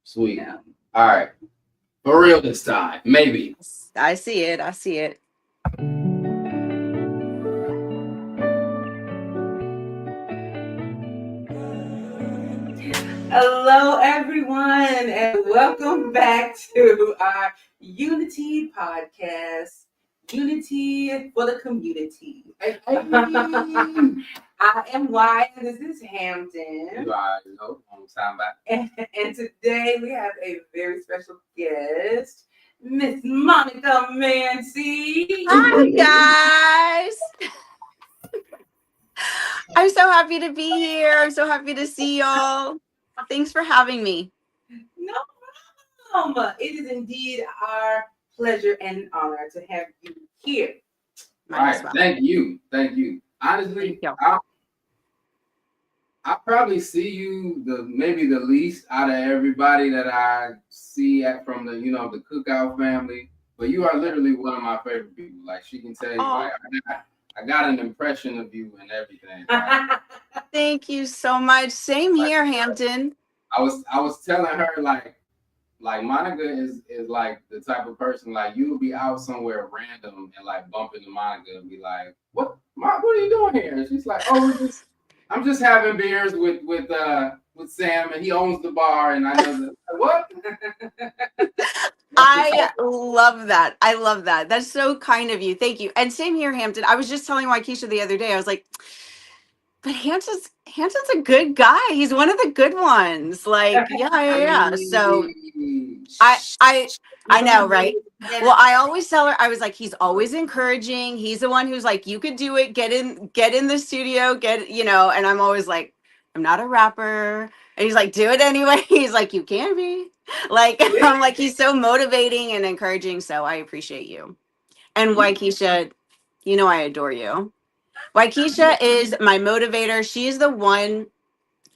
Sweet. Yeah. All right. For real this time. Maybe. I see it. I see it. Hello, everyone, and welcome back to our Unity podcast. Unity for the community. I am Wyatt, and this is Hampton. You already know. On time back. And today we have a very special guest, Miss Monica Mansy. Hi, guys. I'm so happy to be here. I'm so happy to see y'all. Thanks for having me. No problem. It is indeed our pleasure and honor to have you here. All right. Well. Thank you. Thank you. Honestly, Thank I probably see you maybe the least out of everybody that I see from the the Cookout family. But you are literally one of my favorite people. Like she can tell you, like I got an impression of you and everything. Right? Thank you so much. Same here, Hampton. I was telling her like Monica is like the type of person like you would be out somewhere random and like bump into Monica and be like, what are you doing here? And she's like, oh, I'm just having beers with Sam and he owns the bar and I know what? I love that. I love that. That's so kind of you. Thank you. And same here, Hampton. I was just telling YOUnitea the other day, I was like, but Hampton's a good guy. He's one of the good ones. Like, yeah. So I know, right? Well, I always tell her, I was like, he's always encouraging. He's the one who's like, you could do it. Get in the studio, and I'm always like, I'm not a rapper. And he's like, do it anyway. He's like, you can be. Like, I'm like, he's so motivating and encouraging. So I appreciate you. And YOUnitea, I adore you. YOUnitea is my motivator. She's the one.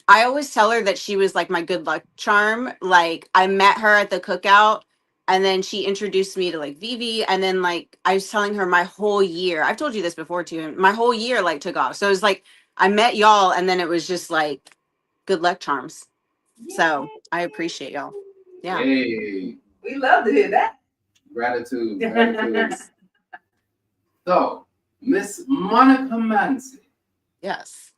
I always tell her that she was like my good luck charm. Like I met her at the Cookout and then she introduced me to like Vivi. And then like I was telling her my whole year, I've told you this before too, my whole year like took off. So it was like I met y'all and then it was just like good luck charms. So I appreciate y'all. Yeah. Hey. We love to hear that. Gratitude. So, Miss Monica Mansy. Yes.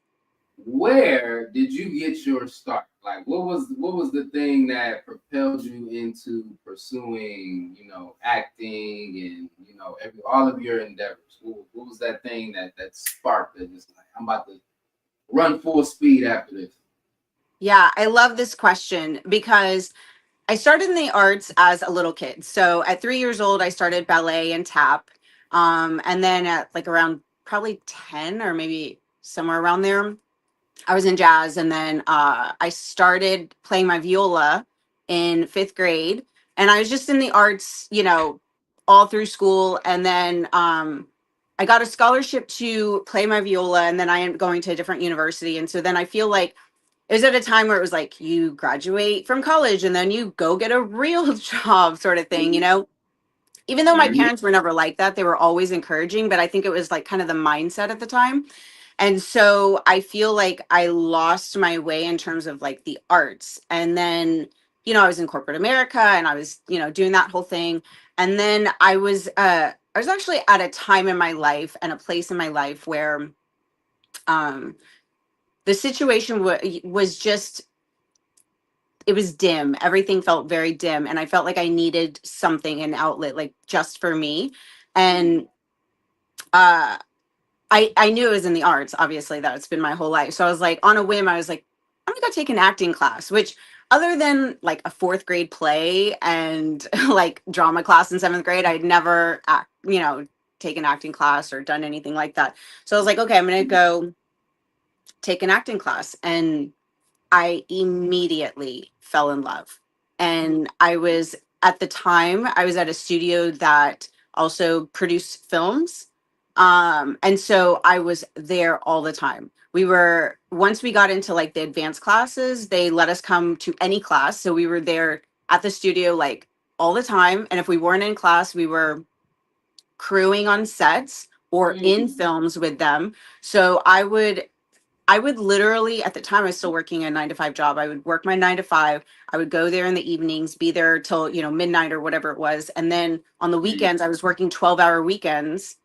Where did you get your start? Like, what was the thing that propelled you into pursuing, acting and all of your endeavors? What was that thing that sparked that just like I'm about to run full speed after this? Yeah, I love this question because I started in the arts as a little kid. So at 3 years old, I started ballet and tap. And then at like around probably 10 or maybe somewhere around there, I was in jazz. And then I started playing my viola in 5th grade. And I was just in the arts, all through school. And then I got a scholarship to play my viola. And then I ended up going to a different university. And so then I feel like it was at a time where it was like you graduate from college and then you go get a real job sort of thing, even though my parents were never like that, they were always encouraging, but I think it was like kind of the mindset at the time. And so I feel like I lost my way in terms of like the arts. And then, I was in corporate America and I was, doing that whole thing. And then I was actually at a time in my life and a place in my life where the situation was just, it was dim. Everything felt very dim. And I felt like I needed something, an outlet, like just for me. And I knew it was in the arts, obviously, that's been my whole life. So I was like, on a whim, I was like, I'm gonna go take an acting class, which other than like a 4th grade play and like drama class in 7th grade, I'd never taken acting class or done anything like that. So I was like, okay, I'm gonna go take an acting class. And I immediately fell in love. And at the time, I was at a studio that also produced films. And so I was there all the time. Once we got into like the advanced classes, they let us come to any class. So we were there at the studio like all the time. And if we weren't in class, we were crewing on sets or in films with them. So I I would literally, at the time I was still working a 9 to 5 job. I would work my 9 to 5. I would go there in the evenings, be there till, midnight or whatever it was. And then on the weekends, I was working 12-hour weekends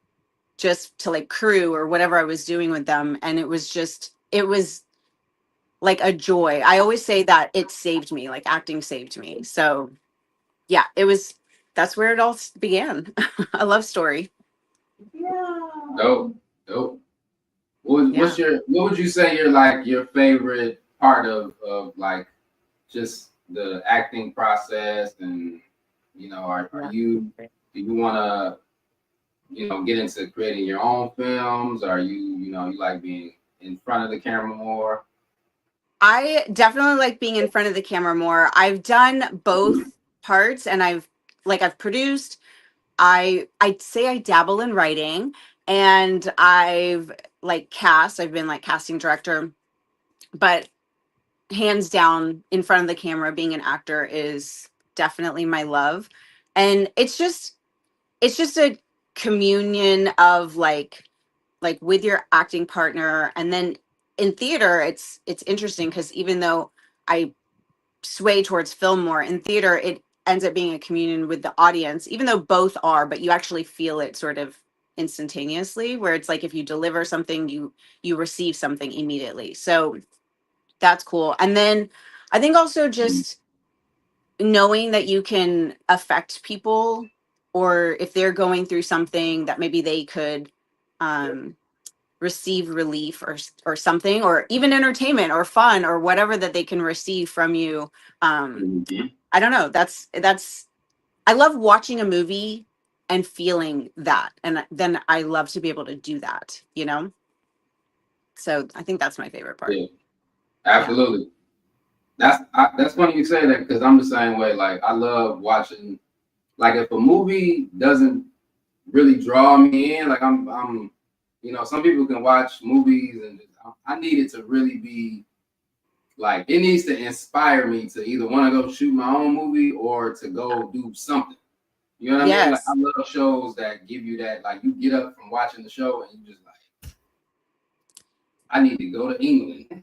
just to like crew or whatever I was doing with them. And it was like a joy. I always say that it saved me, like acting saved me. So yeah, that's where it all began. A love story. Yeah. Dope. What would you say your favorite part of like just the acting process, and do you want to get into creating your own films? Are you like being in front of the camera more? I definitely like being in front of the camera more. I've done both parts, and I've produced. I'd say I dabble in writing, and I've I've been like casting director, but hands down in front of the camera being an actor is definitely my love. And it's just a communion of with your acting partner. And then in theater it's interesting because even though I sway towards film more, in theater it ends up being a communion with the audience, even though both are, but you actually feel it sort of instantaneously, where it's like if you deliver something, you receive something immediately. So that's cool. And then I think also just knowing that you can affect people, or if they're going through something that maybe they could um receive relief or something, or even entertainment or fun or whatever that they can receive from you. I don't know, that's I love watching a movie and feeling that, and then I love to be able to do that, so I think that's my favorite part. Yeah, absolutely. That's funny you say that, because I'm the same way. Like, I love watching, like, if a movie doesn't really draw me in, like I'm some people can watch movies and I need it to really be like, it needs to inspire me to either want to go shoot my own movie or to go do something. You know what I mean? Like, I love shows that give you that, like, you get up from watching the show and you just like, I need to go to England. You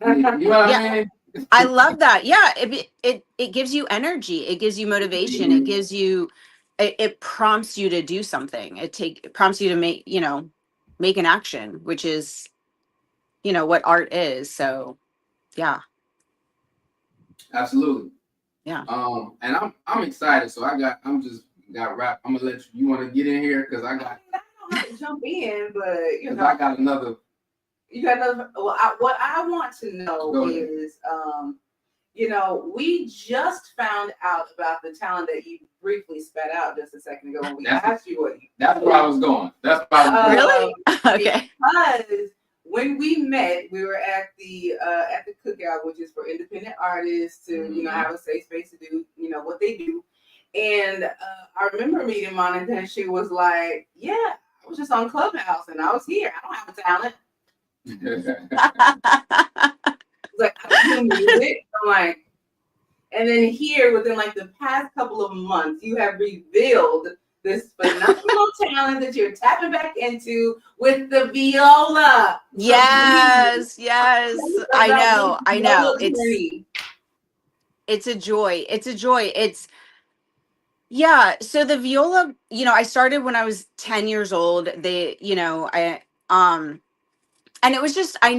know what I mean? I love that. Yeah, it gives you energy. It gives you motivation. It gives you, it prompts you to do something. It prompts you to make an action, which is, what art is. So, yeah. Absolutely. Yeah. And I'm excited. So I'm just got wrapped. I'm gonna let you want to get in here because I don't have to jump in, but I got another. You got another. Well, what I want to know is, we just found out about the talent that you briefly spat out just a second ago when we asked you what. That's where I was going. That's where I was really okay. Because when we met, we were at the cookout, which is for independent artists to have a safe space to do what they do. And I remember meeting Monica, and she was like, "Yeah, I was just on Clubhouse, and I was here. I don't have a talent." Like, I do music. I'm like, and then here within like the past couple of months, you have revealed this phenomenal talent that you're tapping back into with the viola. Yes. I know. It's a joy. So the viola, I started when I was 10 years old. And it was just, I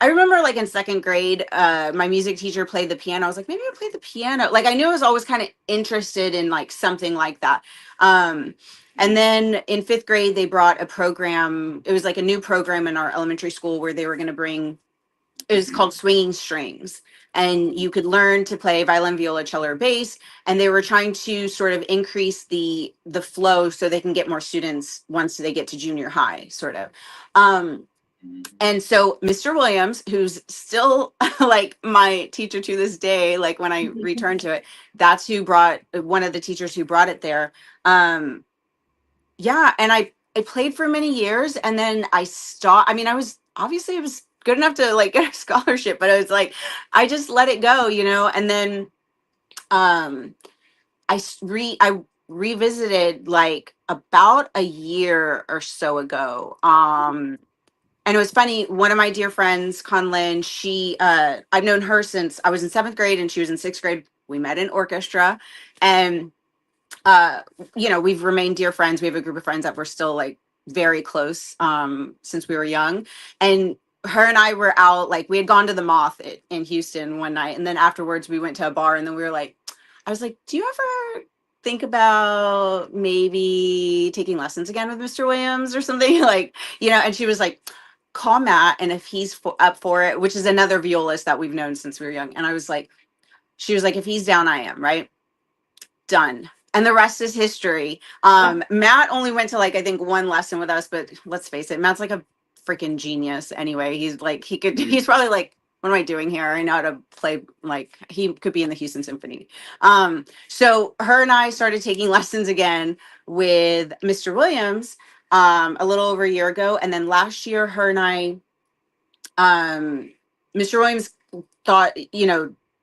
remember like in second grade, my music teacher played the piano. I was like, maybe I'll play the piano. Like, I knew I was always kind of interested in like something like that. And then in fifth grade, they brought a program. It was like a new program in our elementary school where they were going to bring, it was called Swinging Strings. And you could learn to play violin, viola, cello, or bass. And they were trying to sort of increase the flow so they can get more students once they get to junior high, sort of. And so Mr. Williams, who's still like my teacher to this day, like when I return to it, that's one of the teachers who brought it there. And I played for many years, and then I stopped. I mean, I was good enough to like get a scholarship, but I was like, I just let it go, and then I revisited like about a year or so ago. And it was funny. One of my dear friends, Conlin, I've known her since I was in 7th grade and she was in 6th grade. We met in orchestra, and uh, we've remained dear friends. We have a group of friends that we're still like very close since we were young. And her and I were out, like we had gone to the Moth in Houston one night, and then afterwards we went to a bar, and then we were like, I was like, do you ever think about maybe taking lessons again with Mr. Williams or something? Like, and she was like, call Matt, and if he's up for it, which is another violist that we've known since we were young. And I was like, she was like, if he's down, I am, right? Done. And the rest is history. Matt only went to like, I think, one lesson with us, but let's face it, Matt's like a freaking genius anyway. He's like, he's probably like, what am I doing here? I know how to play, like he could be in the Houston Symphony. So her and I started taking lessons again with Mr. Williams a little over a year ago. And then last year, her and I, Mr. Williams thought,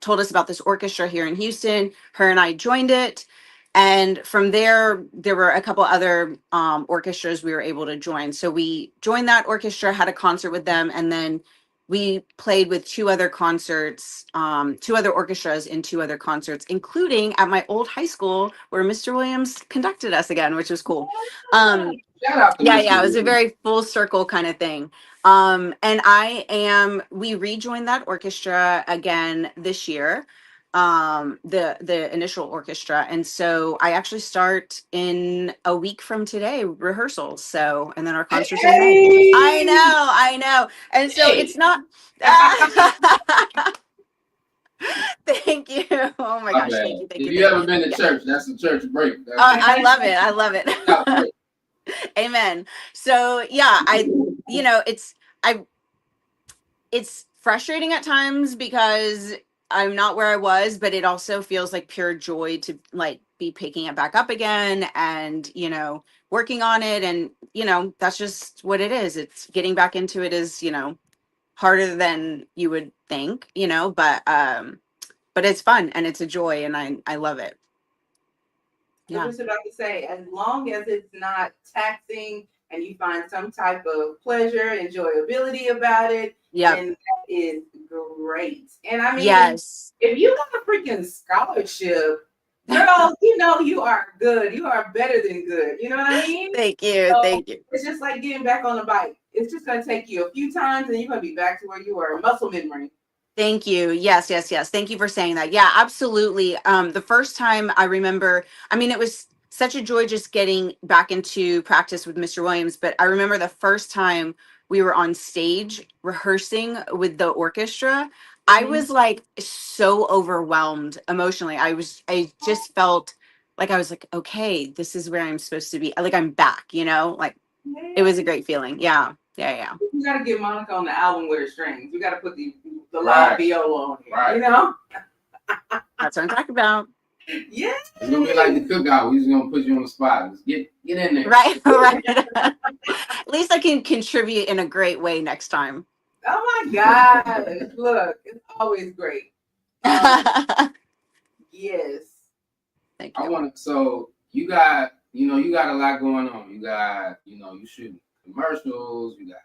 told us about this orchestra here in Houston. Her and I joined it. And from there were a couple other orchestras we were able to join. So we joined that orchestra, had a concert with them, and then we played with two other orchestras in 2 other concerts, including at my old high school where Mr. Williams conducted us again, which was cool. Shout out to Yeah, it was a very full circle kind of thing. And we rejoined that orchestra again this year, the initial orchestra. And so I actually start in a week from today, rehearsals. So, and then our concerts in May. I know. And so it's not, thank you. Oh my gosh. Thank you. If you ever been to church, that's a church break. I love it. Amen. So yeah, it's frustrating at times because I'm not where I was, but it also feels like pure joy to like be picking it back up again and, working on it. And, that's just what it is. It's getting back into it is, harder than you would think, but it's fun and it's a joy and I love it. I was about to say, as long as it's not taxing and you find some type of pleasure, enjoyability about it, then that is great. And I mean, yes, if you got a freaking scholarship, girl, you are good. You are better than good. You know what I mean? Thank you. So thank you. It's just like getting back on the bike. It's just going to take you a few times and you're going to be back to where you were. Muscle memory. Thank you. Yes. Thank you for saying that. Yeah, absolutely. The first time I remember, it was such a joy just getting back into practice with Mr. Williams. But I remember the first time we were on stage rehearsing with the orchestra, I was like so overwhelmed emotionally. I just felt like I was like, okay, this is where I'm supposed to be. Like I'm back, like it was a great feeling. Yeah. You got to get Monica on the album with her strings. You got to put the live viola on it. Right. That's what I'm talking about. Yeah. It's gonna be like the cookout. We're just gonna put you on the spot. Just get in there. Right. At least I can contribute in a great way next time. Oh my God. Look, it's always great. Yes. Thank you. So you got a lot going on. You got, you shoot commercials, you got,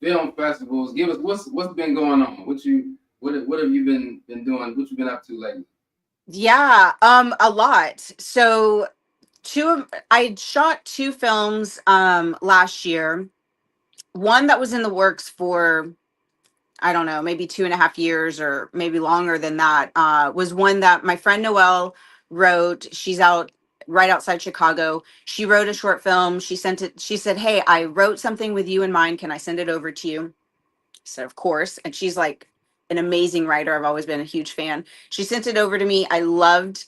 film festivals. Give us what's been going on. What have you been doing? What you been up to lately? Yeah, a lot. So I shot 2 films last year. One that was in the works for, I don't know, maybe 2.5 years or maybe longer than that, was one that my friend Noelle wrote. She's out right outside Chicago. She wrote a short film. She sent it. She said, "Hey, I wrote something with you in mind. Can I send it over to you?" I said, "Of course." And she's like an amazing writer. I've always been a huge fan. She sent it over to me. I loved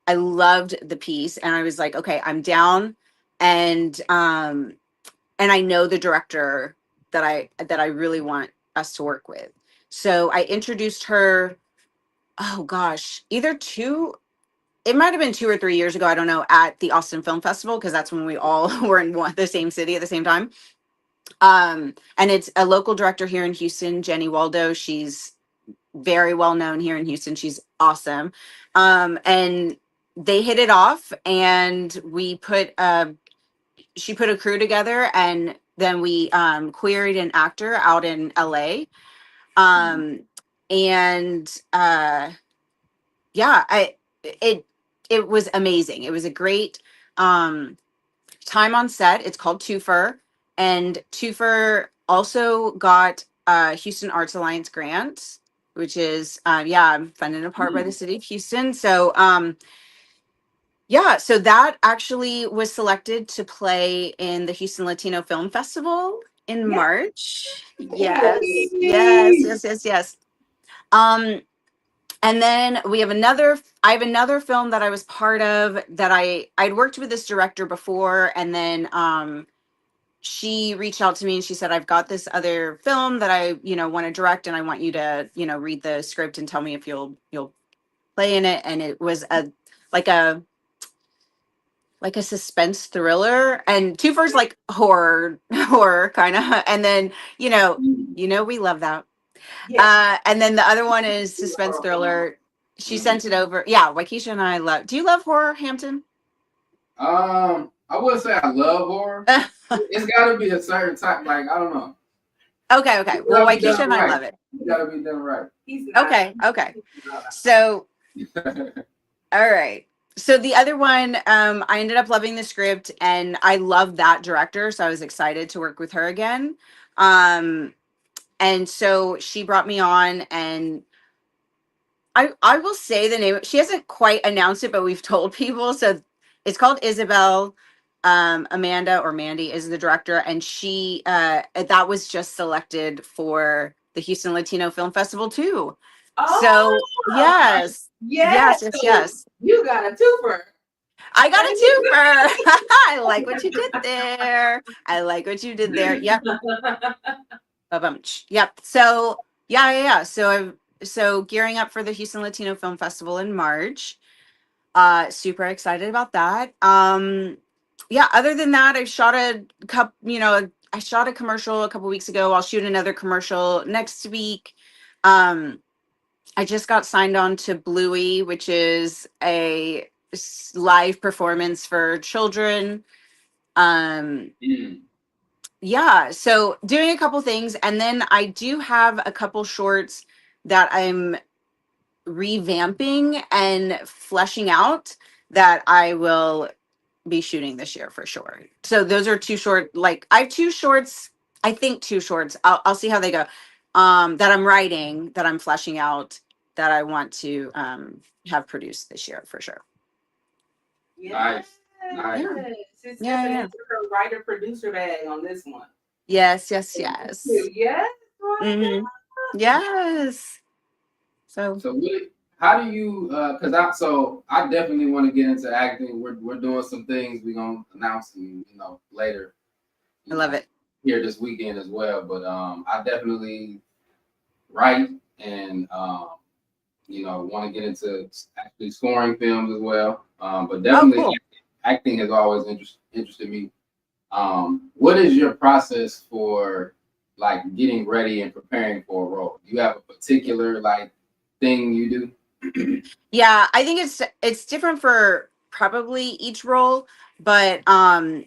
the piece. And I was like, okay, I'm down. And I know the director that I really want us to work with. So I introduced her, oh gosh, it might have been 2 or 3 years ago, I don't know, at the Austin Film Festival, because that's when we all were in the same city at the same time. And it's a local director here in Houston, Jenny Waldo. She's very well known here in Houston. She's awesome. And they hit it off, and she put a crew together, and then we queried an actor out in LA. And yeah, it it was amazing. It was a great time on set. It's called Twofer, and Twofer also got Houston Arts Alliance grant, which is I'm funded in part by the city of Houston. So yeah, so that actually was selected to play in the Houston Latino Film Festival in March. Yes, yes, yes, yes, yes. And then I have another film that I was part of that I'd worked with this director before, and then she reached out to me and she said, I've got this other film that I, want to direct, and I want you to, read the script and tell me if you'll play in it. And it was like a suspense thriller, and Twofer's like horror kind of, and then we love that. And then the other one is suspense thriller. She sent it over. Yeah, YOUnitea and I love. Do you love horror, Hampton? I wouldn't say I love horror. It's got to be a certain type. Like, I don't know. Okay. Well, YOUnitea and I love it. You got to be done right. Okay. So, all right. So the other one, I ended up loving the script, and I love that director, so I was excited to work with her again. And so she brought me on, and I will say the name. She hasn't quite announced it, but we've told people. So it's called Isabel. Amanda, or Mandy, is the director, and she that was just selected for the Houston Latino Film Festival too. So yes. You got a twofer. I got a twofer. I like what you did there. Yep. Yep. So yeah. So gearing up for the Houston Latino Film Festival in March. Super excited about that. Other than that, I shot a commercial a couple weeks ago. I'll shoot another commercial next week. I just got signed on to Bluey, which is a live performance for children. Yeah, so doing a couple things, and then I do have a couple shorts that I'm revamping and fleshing out that I will be shooting this year for sure. So those are I have two shorts. I'll see how they go. That I'm writing, that I'm fleshing out, that I want to have produced this year for sure. Nice. Yeah. Her writer producer bag on this one. Yes. Yes. Mm-hmm. Yes. So how do you? Because I definitely want to get into acting. We're doing some things we're gonna announce later. I love it here this weekend as well. But I definitely write and want to get into actually scoring films as well. But definitely cool. Acting has always interested me. What is your process for like getting ready and preparing for a role? Do you have a particular thing you do? Yeah, I think it's different for probably each role, but I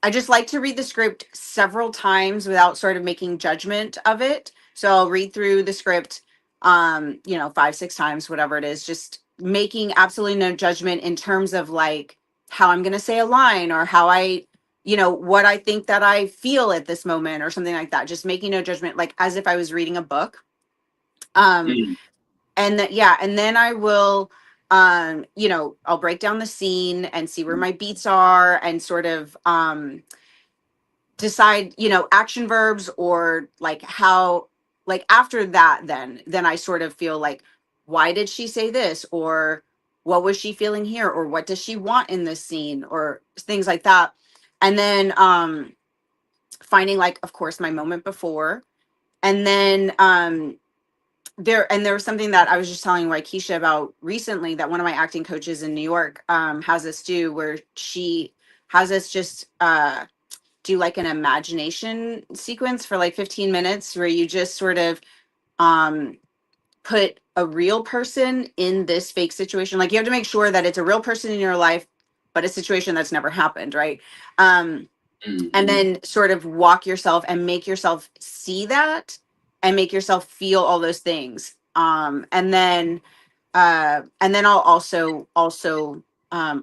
just like to read the script several times without sort of making judgment of it. So I'll read through the script 5-6 times, whatever it is, just making absolutely no judgment in terms of like how I'm going to say a line, or how I what I think that I feel at this moment, or something like that. Just making no judgment, like as if I was reading a book. And then I will, I'll break down the scene and see where my beats are, and sort of decide, action verbs, or like how, like after that, then I sort of feel like, why did she say this? Or what was she feeling here? Or what does she want in this scene? Or things like that. And then finding, like, of course, my moment before. And then there was something that I was just telling YOUnitea about recently, that one of my acting coaches in New York has us do, where she has us just do like an imagination sequence for like 15 minutes, where you just sort of put a real person in this fake situation. Like, you have to make sure that it's a real person in your life, but a situation that's never happened, right? and then sort of walk yourself and make yourself see that and make yourself feel all those things. And then I'll also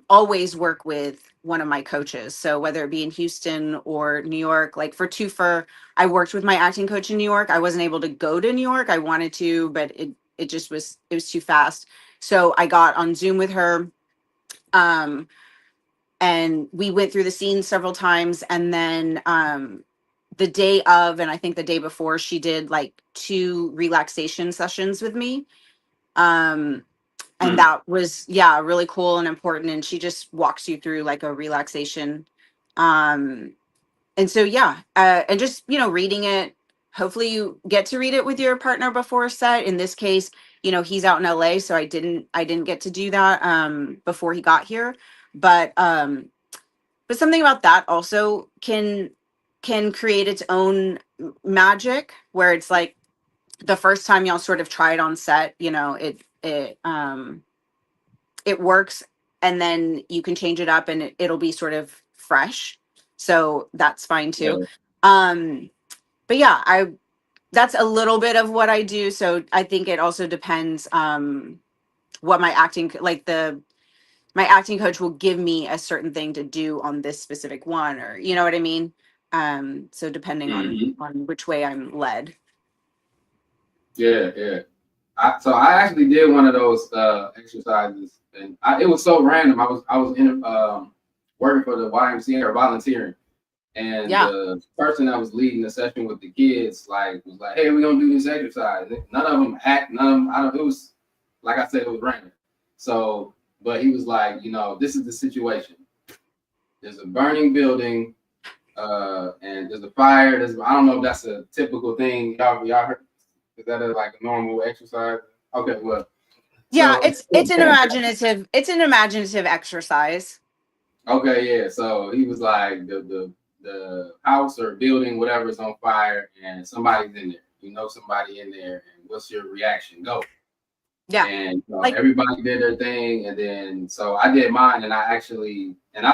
always work with one of my coaches. So whether it be in Houston or New York, like for Twofer, I worked with my acting coach in New York. I wasn't able to go to New York. I wanted to, but it was too fast. So I got on Zoom with her. And we went through the scenes several times. And then the day of, and I think the day before, she did like 2 relaxation sessions with me. And that was, yeah, really cool and important. And she just walks you through like a relaxation. And so, yeah, and just, reading it, hopefully you get to read it with your partner before set. In this case, he's out in LA, so I didn't get to do that before he got here. But something about that also can create its own magic, where it's like the first time y'all sort of try it on set, it works, and then you can change it up and it'll be sort of fresh. So that's fine too. But yeah, that's a little bit of what I do. So I think it also depends what my acting my acting coach will give me a certain thing to do on this specific one, or you know what I mean? So depending on which way I'm led. Yeah. So I actually did one of those exercises, and it was so random. I was in working for the YMCA or volunteering, and the person that was leading the session with the kids was like, "Hey, we're gonna do this exercise." None of them act. None of them. It was like I said, it was random. So, but he was like, this is the situation. There's a burning building, and there's a fire. I don't know if that's a typical thing. Y'all heard? Is that like a normal exercise? Okay, well. Yeah, so, it's an imaginative exercise. Okay, yeah. So he was like, the house or building, whatever, is on fire, and somebody's in there. Somebody in there, and what's your reaction? Go. Yeah. And everybody did their thing, and then so I did mine, and I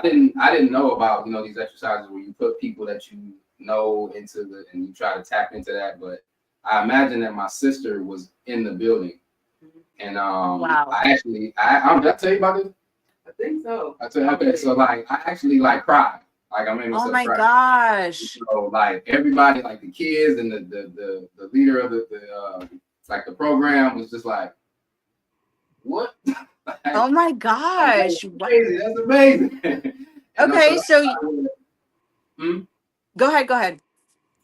didn't know about these exercises where you put people that you know into and you try to tap into that, but I imagine that my sister was in the building, and wow. Did I tell you about this? I think so. Okay, so I actually cried. I made myself cry. Oh my gosh. So everybody, the kids and the leader of the program was just like, what? Oh my gosh. That's amazing. Okay, so Go ahead.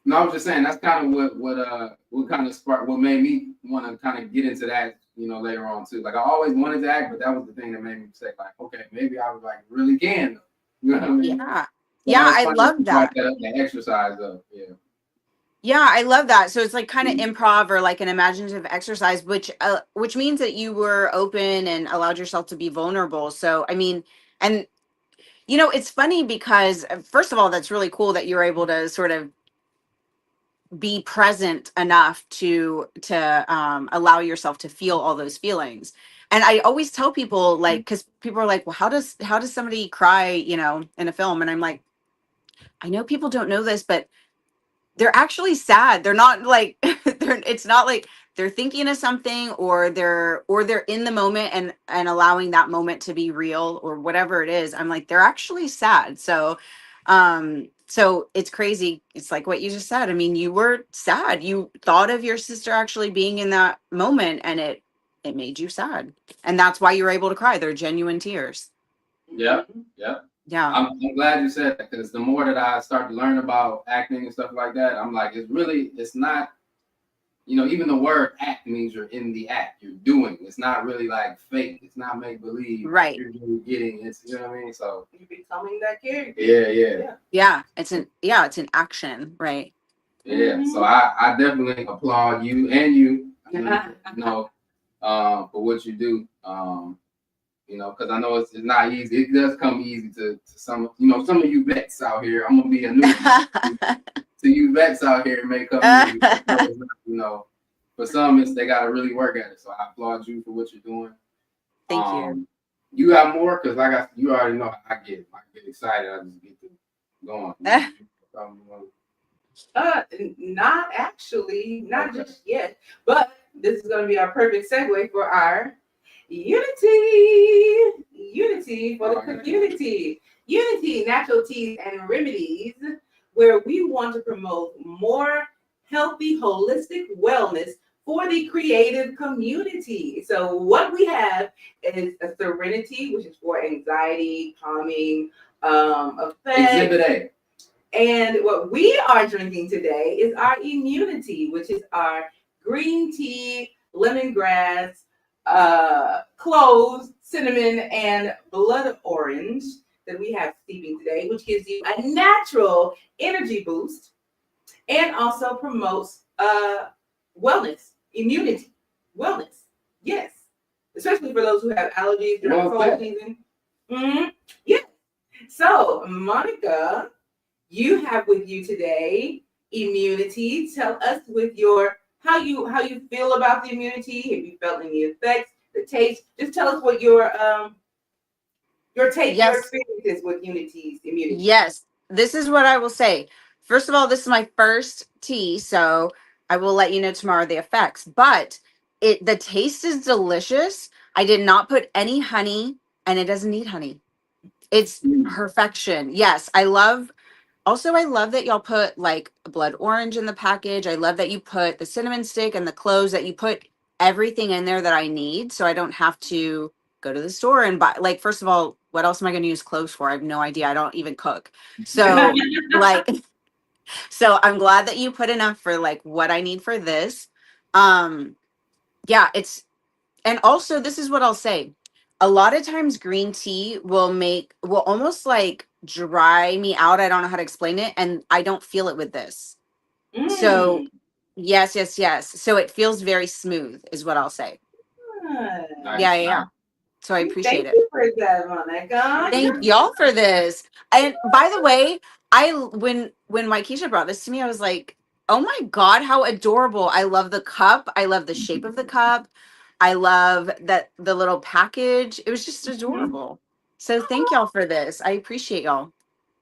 No, I was just saying that's kind of what kind of sparked, what made me want to kind of get into that, later on too. I always wanted to act, but that was the thing that made me say okay, maybe I was really can. You know what I mean? Yeah. So yeah, I love that. The exercise up, yeah. Yeah, I love that. So it's kind of improv or an imaginative exercise, which means that you were open and allowed yourself to be vulnerable. So I mean, and it's funny because first of all, that's really cool that you're able to sort of be present enough to allow yourself to feel all those feelings. And I always tell people because people are like, well, how does somebody cry, in a film? And I'm like, I know people don't know this, but they're actually sad. They're not it's not like they're thinking of something or they're in the moment and allowing that moment to be real or whatever it is. I'm like, they're actually sad. So so it's crazy. It's like what you just said. I mean, you were sad. You thought of your sister actually being in that moment, and it made you sad. And that's why you were able to cry. They're genuine tears. Yeah. I'm glad you said that, because the more that I start to learn about acting and stuff like that, I'm like, it's not, even the word act means you're in the act, you're doing. It's not really fake. It's not make believe. Right. You're really getting it. You know what I mean? So you're becoming that character. Yeah. It's an action, right? Yeah. So I definitely applaud you and you, for what you do. Because I know it's not easy. It does come easy to some, some of you vets out here. I'm gonna be a new to you vets out here. It may come easy, but, for some, they gotta really work at it. So I applaud you for what you're doing. Thank you. You got more, because you already know I get excited. I just get to Go on. Not actually, not Okay. just yet, but this is going to be our perfect segue for our unity for the community, unity, natural teas and remedies, where we want to promote more healthy, holistic wellness for the creative community. So what we have is a Serenity, which is for anxiety, calming effects. Exhibit A. And what we are drinking today is our immunity, which is our green tea, lemongrass, cloves, cinnamon, and blood orange that we have steeping today, which gives you a natural energy boost and also promotes wellness, immunity, wellness. Yes, especially for those who have allergies during cold season. Mm-hmm. Yeah. So, Monica, you have with you today immunity. Tell us with your how you feel about the immunity. Have you felt any effects? The taste. Just tell us what your take, your experiences with Unity's immunity. Yes, this is what I will say. First of all, this is my first tea, so I will let you know tomorrow the effects. But the taste is delicious. I did not put any honey, and it doesn't need honey. It's perfection. Yes, I love. Also, I love that y'all put like blood orange in the package. I love that you put the cinnamon stick and the cloves, that you put everything in there that I need, so I don't have to go to the store and buy. Like, first of all, what else am I going to use cloves for? I have no idea. I don't even cook. So, like, so I'm glad that you put enough for like what I need for this. Yeah, and also this is what I'll say. A lot of times green tea will almost like dry me out. I don't know how to explain it, and I don't feel it with this. So yes, yes, yes. So it feels very smooth is what I'll say. Nice. Yeah. So I appreciate it. Thank you for that, Monica. Thank y'all for this. And by the way, when Waikisha brought this to me, I was like, oh my God, how adorable. I love the cup. I love the shape of the cup. I love that the little package. It was just adorable. So thank y'all for this. I appreciate y'all.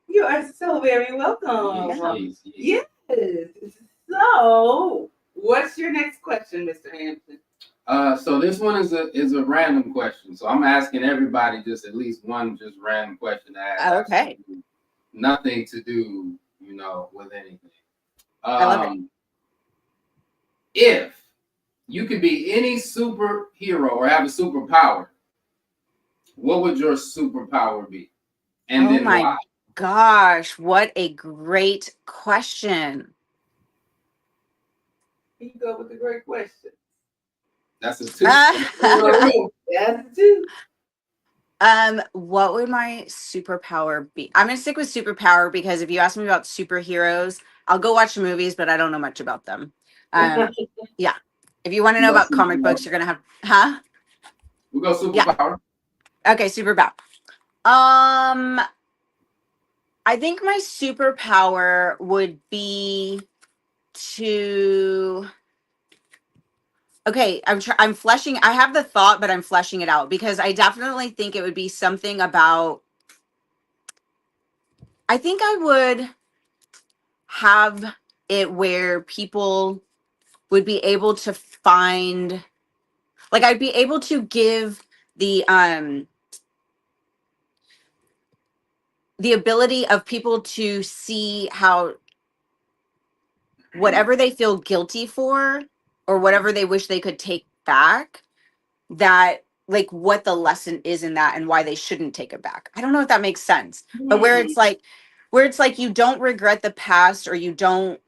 You are so very welcome. Yes. So, what's your next question, Mr. Hampton? So this one is a random question. So I'm asking everybody just at least one just random question to ask. Okay. Nothing to do, with anything. I love it. If you could be any superhero or have a superpower, what would your superpower be? And then why? Gosh, what a great question. You go with the great question. That's a 2. That's a 2. What would my superpower be? I'm gonna stick with superpower because if you ask me about superheroes, I'll go watch the movies, but I don't know much about them. Yeah. If you want to know about comic books, you're gonna have, We'll go superpower. Yeah. Okay, superpower. I think my superpower would be to. Okay, I'm fleshing. I have the thought, but I'm fleshing it out because I definitely think it would be something about. I think I would have it where people would be able to find, like, I'd be able to give the ability of people to see how whatever they feel guilty for or whatever they wish they could take back, that like what the lesson is in that and why they shouldn't take it back. I don't know if that makes sense, but where it's like you don't regret the past, or you don't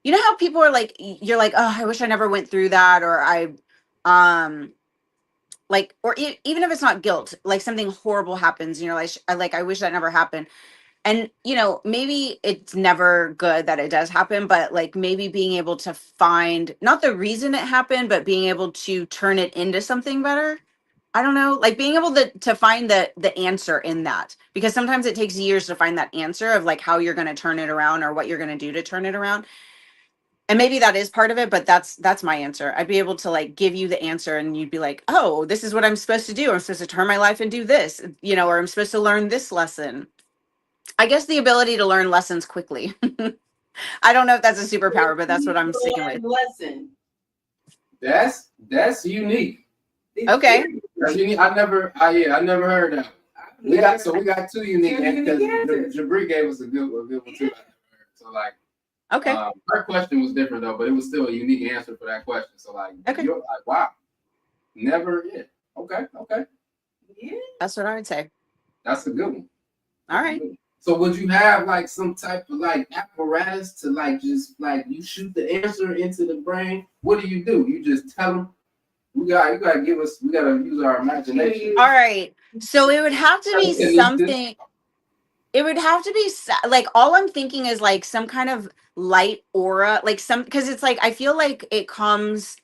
you know how people are like, you're like, oh, I wish I never went through that, or like, or even if it's not guilt, like something horrible happens and you're like, I wish that never happened. And maybe it's never good that it does happen, but like maybe being able to find not the reason it happened, but being able to turn it into something better. I don't know, like being able to find the answer in that, because sometimes it takes years to find that answer of like how you're going to turn it around or what you're going to do to turn it around. And maybe that is part of it, but that's my answer. I'd be able to like give you the answer and you'd be like, oh, this is what I'm supposed to do. I'm supposed to turn my life and do this, or I'm supposed to learn this lesson. I guess the ability to learn lessons quickly. I don't know if that's a superpower, but that's what I'm sticking with. Lesson. That's unique. Okay. That's unique. I never heard that. We got two unique answers. Jabri gave us a good one too. I never heard. So like, okay. Her question was different though, but it was still a unique answer for that question. So like, okay. You're like, wow, never. Yeah. Okay. Yeah. That's what I would say. That's a good one. All right. So would you have like some type of like apparatus to like just like you shoot the answer into the brain? What do? You just tell them. You gotta give us. We gotta use our imagination. All right. So it would have to be something. It would have to be like all I'm thinking is like some kind of light aura, like some because it's like I feel like it comes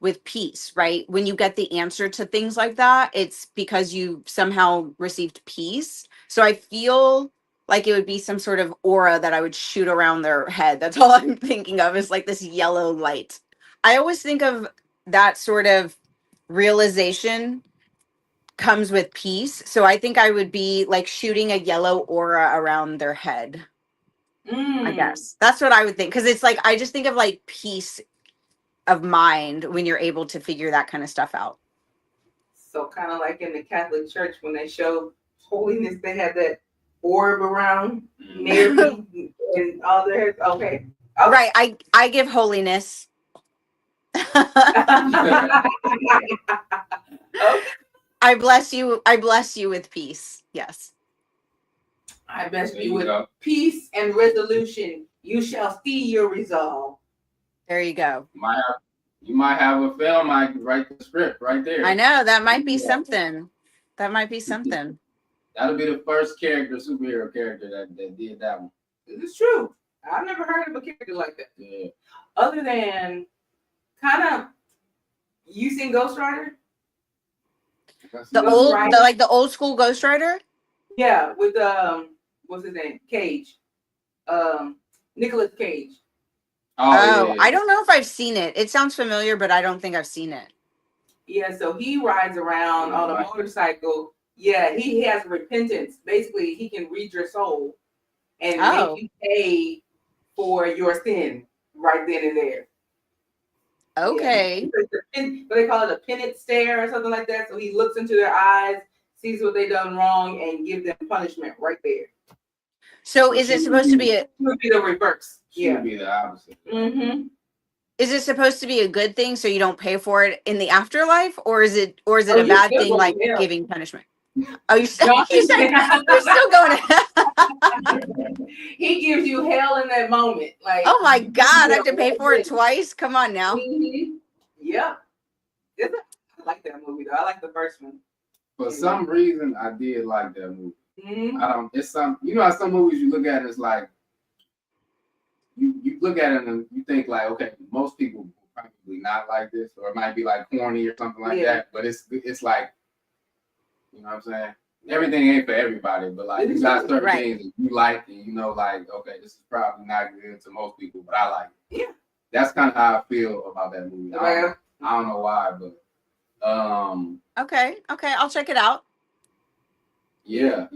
with peace, right? When you get the answer to things like that, it's because you somehow received peace. So I feel like it would be some sort of aura that I would shoot around their head. That's all I'm thinking of is like this yellow light. I always think of that sort of realization comes with peace. So I think I would be like shooting a yellow aura around their head. I guess that's what I would think. Cause it's like, I just think of like peace of mind when you're able to figure that kind of stuff out. So kind of like in the Catholic Church, when they show holiness, they have that orb around Mary and all their, okay. Oh. Right. I give holiness. Okay. I bless you with peace. Yes. I bless you with peace and resolution. You shall see your resolve. There you go. You might have a film. I could write the script right there. I know that might be something. That might be something. That'll be the first superhero character that did that one. It's true. I've never heard of a character like that. Yeah. Other than kind of, you seen Ghost Rider? The old school Ghost Rider? Yeah, with what's his name? Cage. Nicolas Cage. Oh, yeah. I don't know if I've seen it. It sounds familiar, but I don't think I've seen it. Yeah, so he rides around on a motorcycle. Yeah, he has repentance. Basically, he can read your soul and make you pay for your sin right then and there. Okay. Yeah. But they call it a penance stare or something like that. So he looks into their eyes, sees what they done wrong, and give them punishment right there. So is it supposed to be It would be the reverse. Yeah. Be the opposite. Mm-hmm. Is it supposed to be a good thing so you don't pay for it in the afterlife, or is it a bad thing like giving punishment? Oh, you're still going to hell. He gives you hell in that moment. Like, oh my God, I have to pay for it twice. Come on now. Mm-hmm. Yeah. I like that movie though. I like the first one. For some reason, I did like that movie. Mm-hmm. It's some, how some movies you look at it, it's like you look at it and you think like, okay, most people will probably not like this, or it might be like corny or something like that. But it's like, you know what I'm saying? Everything ain't for everybody, but like you got certain things that you like, and like, okay, this is probably not good to most people, but I like it. Yeah, that's kind of how I feel about that movie. I don't know why, but okay, I'll check it out. Yeah.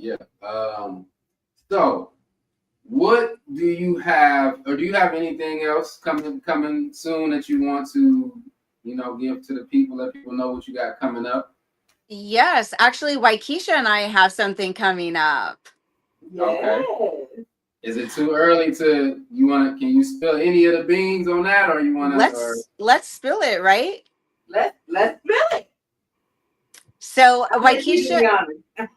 So, what do you have, or do you have anything else coming soon that you want to, give to the people, let people know what you got coming up? Yes, actually, YOUnitea and I have something coming up. Okay. Is it too early to? Can you spill any of the beans on that, or you want to? Let's spill it, right? Let's spill it. So YOUnitea,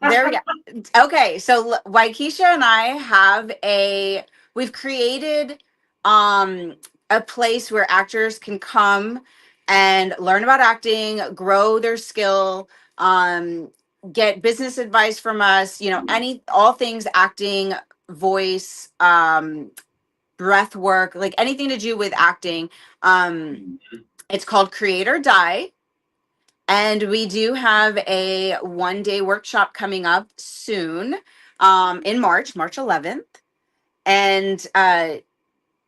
there we go. Okay, so YOUnitea and I we've created a place where actors can come and learn about acting, grow their skill, get business advice from us, all things acting, voice, breath work, like anything to do with acting. It's called Create or Die. And we do have a 1-day workshop coming up soon, in March 11th. And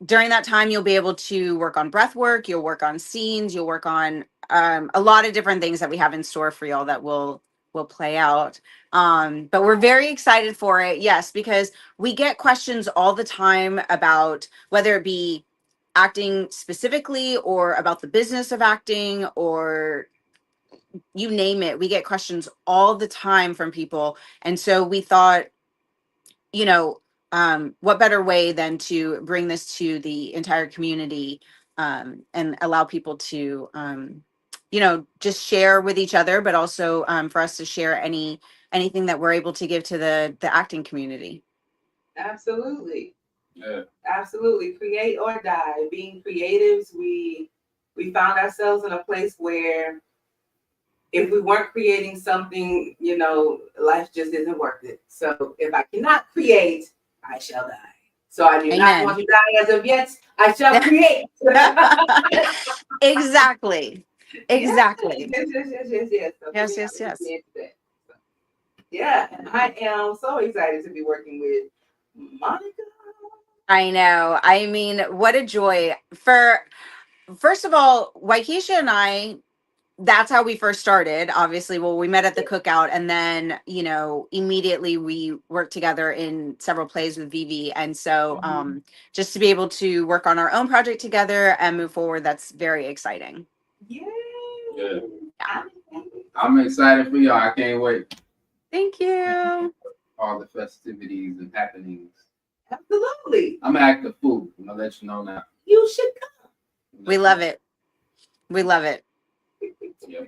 during that time, you'll be able to work on breath work, you'll work on scenes, you'll work on a lot of different things that we have in store for y'all that will will play out. But we're very excited for it. Yes, because we get questions all the time about whether it be acting specifically or about the business of acting or you name it. We get questions all the time from people. And so we thought, you know, what better way than to bring this to the entire community and allow people to, you know, just share with each other, but also for us to share anything that we're able to give to the acting community. Absolutely. Yeah. Absolutely. Create or die. Being creatives, we found ourselves in a place where if we weren't creating something, you know, life just isn't worth it. So if I cannot create, I shall die. So I do Amen. not want to die as of yet. I shall create. Exactly. Exactly. Yes. So Yes, yes, yes. Yeah, and I am so excited to be working with Monica. I know. I mean, what a joy. First of all, Waikisha and I, that's how we first started. Obviously, well, we met at the cookout, and then, you know, immediately we worked together in several plays with Vivi. And so just to be able to work on our own project together and move forward, that's very exciting. Yeah. I'm excited for y'all. I can't wait. Thank you. All the festivities and happenings. Absolutely. I'm gonna act the fool. I'm gonna let you know now. You should come. We love it. We love it. Yeah.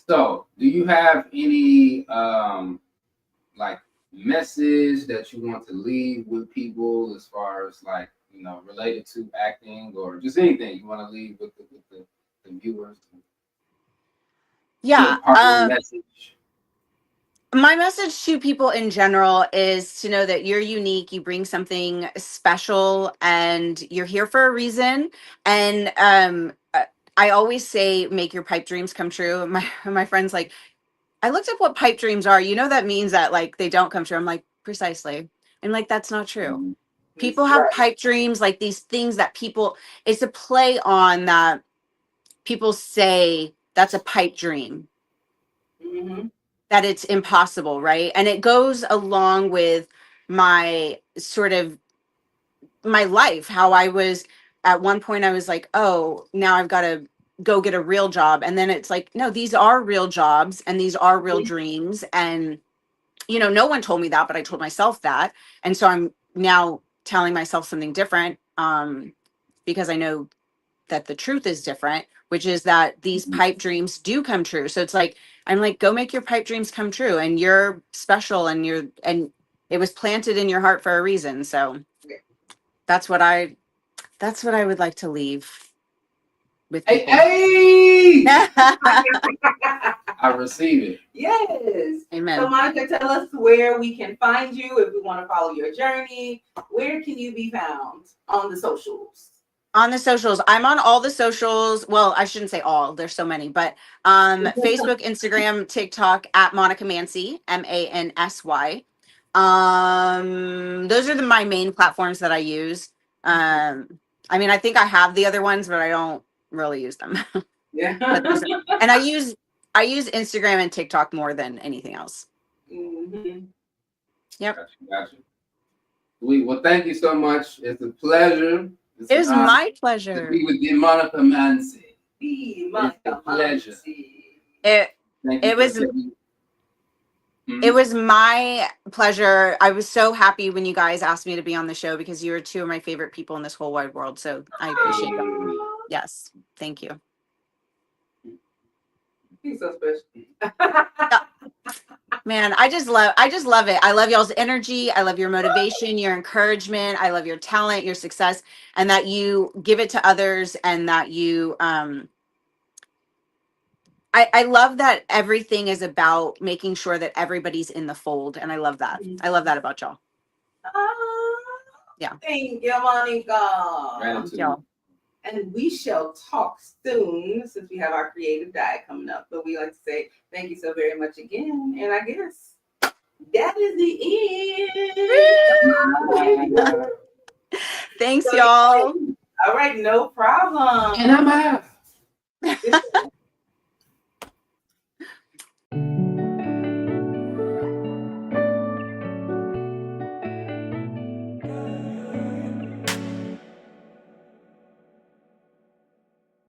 So do you have any like message that you want to leave with people as far as like, you know, related to acting or just anything you want to leave with the viewers? Yeah. Message. My message to people in general is to know that you're unique, you bring something special, and you're here for a reason. And I always say, make your pipe dreams come true. My friend's like, I looked up what pipe dreams are. You know, that means that like they don't come true. I'm like, precisely. I'm like, that's not true. Mm-hmm. People have pipe dreams, like these things that people, it's a play on that people say that's a pipe dream. Mm-hmm. That it's impossible, right? And it goes along with my sort of my life, how I was at one point I was like, oh, now I've got to go get a real job. And then it's like, no, these are real jobs and these are real dreams. And, you know, no one told me that, but I told myself that. And so I'm now telling myself something different because I know that the truth is different, which is that these pipe dreams do come true. So it's like, I'm like, go make your pipe dreams come true. And you're special and it was planted in your heart for a reason. So that's what I would like to leave with people. Hey! I receive it. Yes. Amen. So Monica, tell us where we can find you if we want to follow your journey. Where can you be found on the socials? On the socials, I'm on all the socials. Well, I shouldn't say all, there's so many, but Facebook, Instagram, TikTok at Monica Mansy, Mansy. Those are my main platforms that I use. I mean, I think I have the other ones, but I don't really use them. Yeah. And I use Instagram and TikTok more than anything else. Mm-hmm. Yep. Gotcha. Well, thank you so much. It's a pleasure. It was my pleasure. To be with you, Monica Mansy. Monica pleasure. It was my pleasure. I was so happy when you guys asked me to be on the show because you are two of my favorite people in this whole wide world. So I appreciate that. Yes. Thank you. He's so special. Man, I just love it. I love y'all's energy. I love your motivation, your encouragement. I love your talent, your success, and that you give it to others and that you I love that everything is about making sure that everybody's in the fold. And I love that. I love that about y'all. Yeah. Thank you, Monica. Gratitude. Y'all. And we shall talk soon since we have our creative diet coming up. But we like to say thank you so very much again. And I guess that is the end. Thanks, y'all. All right, no problem. And I'm out.